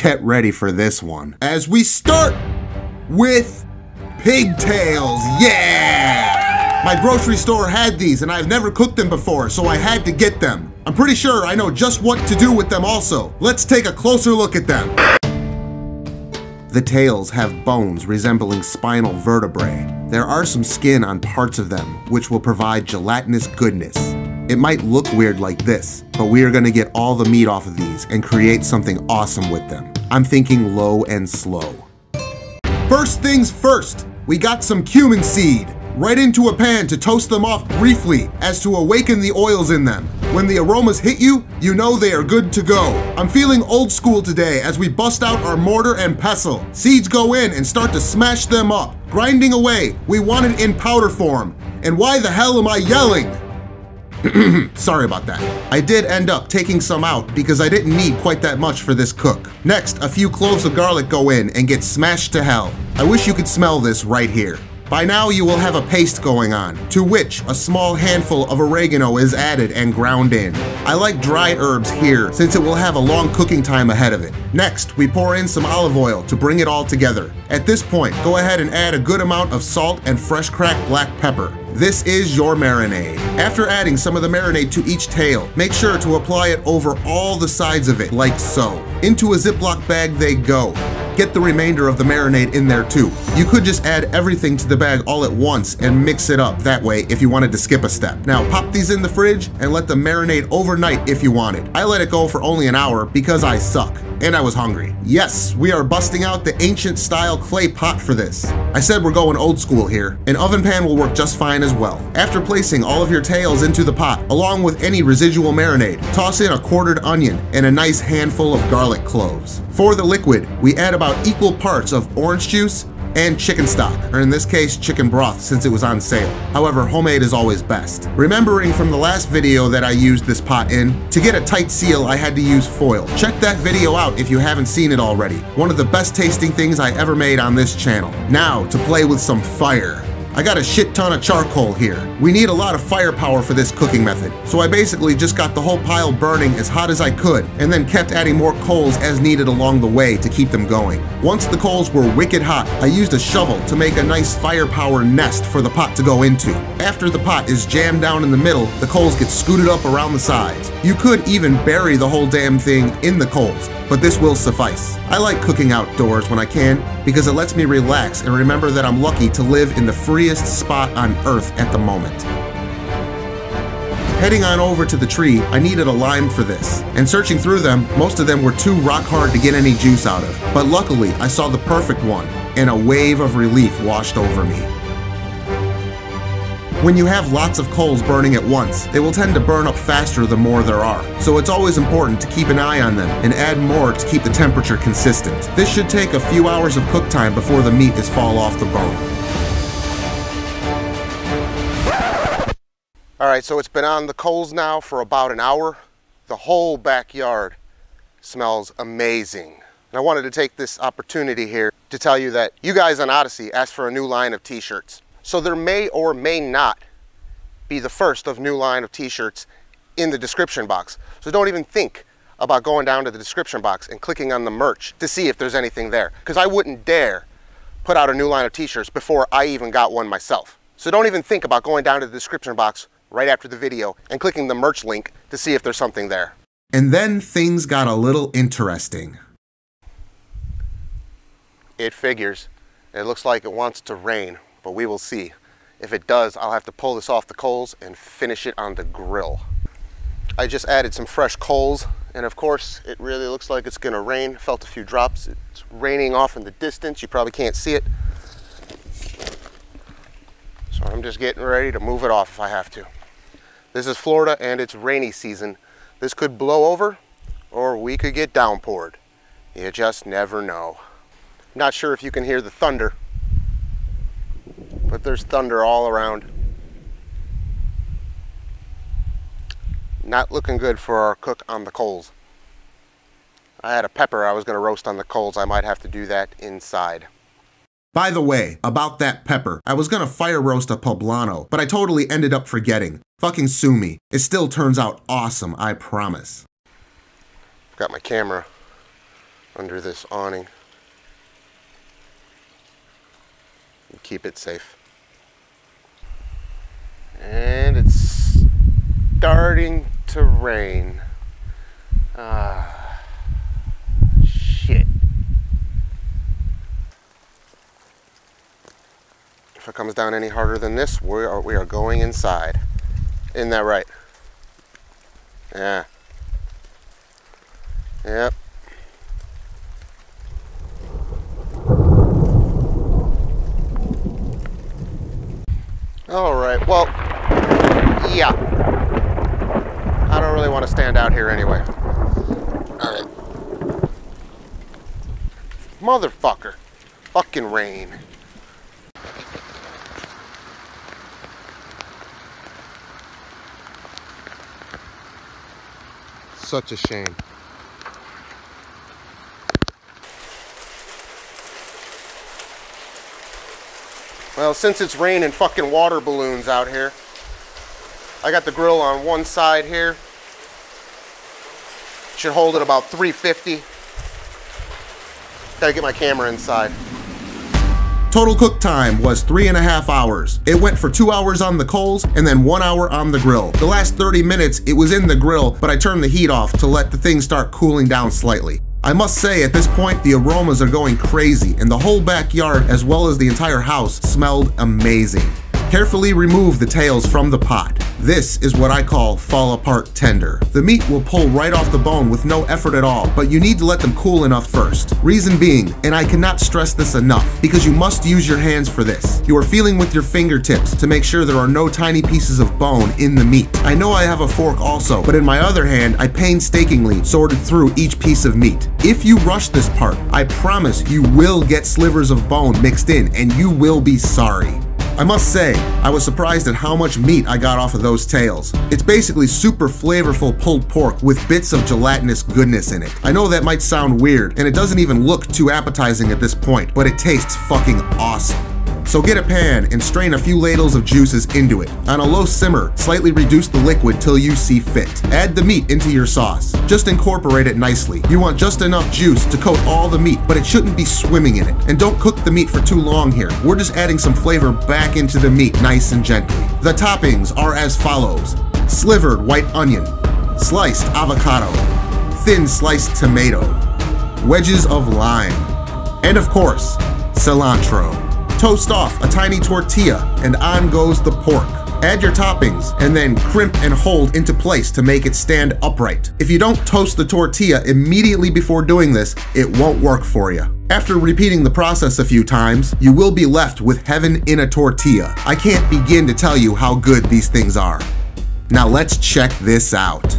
Get ready for this one. As we start with pigtails, yeah! My grocery store had these and I've never cooked them before, so I had to get them. I'm pretty sure I know just what to do with them also. Let's take a closer look at them. The tails have bones resembling spinal vertebrae. There are some skin on parts of them, which will provide gelatinous goodness. It might look weird like this, but we are gonna get all the meat off of these and create something awesome with them. I'm thinking low and slow. First things first, we got some cumin seed. Right into a pan to toast them off briefly as to awaken the oils in them. When the aromas hit you, you know they are good to go. I'm feeling old school today as we bust out our mortar and pestle. Seeds go in and start to smash them up. Grinding away, we want it in powder form. And why the hell am I yelling? Sorry about that. I did end up taking some out because I didn't need quite that much for this cook. Next, a few cloves of garlic go in and get smashed to hell. I wish you could smell this right here. By now you will have a paste going on, to which a small handful of oregano is added and ground in. I like dry herbs here since it will have a long cooking time ahead of it. Next, we pour in some olive oil to bring it all together. At this point, go ahead and add a good amount of salt and fresh cracked black pepper. This is your marinade. After adding some of the marinade to each tail, make sure to apply it over all the sides of it like so. Into a Ziploc bag they go. Get the remainder of the marinade in there too. You could just add everything to the bag all at once and mix it up that way if you wanted to skip a step. Now pop these in the fridge and let them marinate overnight if you wanted. I let it go for only an hour because I suck and I was hungry. Yes, we are busting out the ancient style clay pot for this. I said we're going old school here. An oven pan will work just fine as well. After placing all of your tails into the pot, along with any residual marinade, toss in a quartered onion and a nice handful of garlic cloves. For the liquid, we add about equal parts of orange juice and chicken stock, or in this case, chicken broth since it was on sale. However, homemade is always best. Remembering from the last video that I used this pot in, to get a tight seal I had to use foil. Check that video out if you haven't seen it already. One of the best tasting things I ever made on this channel. Now to play with some fire. I got a shit ton of charcoal here. We need a lot of firepower for this cooking method, so I basically just got the whole pile burning as hot as I could and then kept adding more coals as needed along the way to keep them going. Once the coals were wicked hot, I used a shovel to make a nice firepower nest for the pot to go into. After the pot is jammed down in the middle, the coals get scooted up around the sides. You could even bury the whole damn thing in the coals, but this will suffice. I like cooking outdoors when I can because it lets me relax and remember that I'm lucky to live in the freest spot on earth at the moment. Heading on over to the tree, I needed a lime for this, and searching through them, most of them were too rock hard to get any juice out of, but luckily I saw the perfect one, and a wave of relief washed over me. When you have lots of coals burning at once, they will tend to burn up faster the more there are, so it's always important to keep an eye on them and add more to keep the temperature consistent. This should take a few hours of cook time before the meat is fall off the bone. Alright, so it's been on the coals now for about an hour. The whole backyard smells amazing. And I wanted to take this opportunity here to tell you that you guys on Odyssey asked for a new line of t-shirts. So there may or may not be the first of new line of t-shirts in the description box. So don't even think about going down to the description box and clicking on the merch to see if there's anything there. Because I wouldn't dare put out a new line of t-shirts before I even got one myself. So don't even think about going down to the description box right after the video and clicking the merch link to see if there's something there. And then things got a little interesting. It figures. It looks like it wants to rain, but we will see. If it does, I'll have to pull this off the coals and finish it on the grill. I just added some fresh coals, and of course, it really looks like it's gonna rain. Felt a few drops. It's raining off in the distance. You probably can't see it. So I'm just getting ready to move it off if I have to. This is Florida and it's rainy season. This could blow over or we could get downpoured. You just never know. Not sure if you can hear the thunder, but there's thunder all around. Not looking good for our cook on the coals. I had a pepper I was going to roast on the coals. I might have to do that inside. By the way, about that pepper, I was gonna fire roast a poblano, but I totally ended up forgetting. Fucking sue me. It still turns out awesome, I promise. I've got my camera under this awning and keep it safe. And it's starting to rain. Shit. If it comes down any harder than this, we are going inside. Isn't that right? Yeah. Yep. All right, well, yeah. I don't really want to stand out here anyway. All right. Motherfucker. Fucking rain. Such a shame. Well, since it's raining fucking water balloons out here, I got the grill on one side here. Should hold at about 350. Gotta get my camera inside. Total cook time was 3.5 hours. It went for 2 hours on the coals and then 1 hour on the grill. The last 30 minutes it was in the grill, but I turned the heat off to let the thing start cooling down slightly. I must say, at this point, the aromas are going crazy, and the whole backyard, as well as the entire house, smelled amazing. Carefully remove the tails from the pot. This is what I call fall apart tender. The meat will pull right off the bone with no effort at all, but you need to let them cool enough first. Reason being, and I cannot stress this enough, because you must use your hands for this. You are feeling with your fingertips to make sure there are no tiny pieces of bone in the meat. I know I have a fork also, but in my other hand, I painstakingly sorted through each piece of meat. If you rush this part, I promise you will get slivers of bone mixed in, and you will be sorry. I must say, I was surprised at how much meat I got off of those tails. It's basically super flavorful pulled pork with bits of gelatinous goodness in it. I know that might sound weird, and it doesn't even look too appetizing at this point, but it tastes fucking awesome. So get a pan and strain a few ladles of juices into it. On a low simmer, slightly reduce the liquid till you see fit. Add the meat into your sauce. Just incorporate it nicely. You want just enough juice to coat all the meat, but it shouldn't be swimming in it. And don't cook the meat for too long here. We're just adding some flavor back into the meat nice and gently. The toppings are as follows: slivered white onion, sliced avocado, thin sliced tomato, wedges of lime, and of course, cilantro. Toast off a tiny tortilla, and on goes the pork. Add your toppings, and then crimp and hold into place to make it stand upright. If you don't toast the tortilla immediately before doing this, it won't work for you. After repeating the process a few times, you will be left with heaven in a tortilla. I can't begin to tell you how good these things are. Now let's check this out.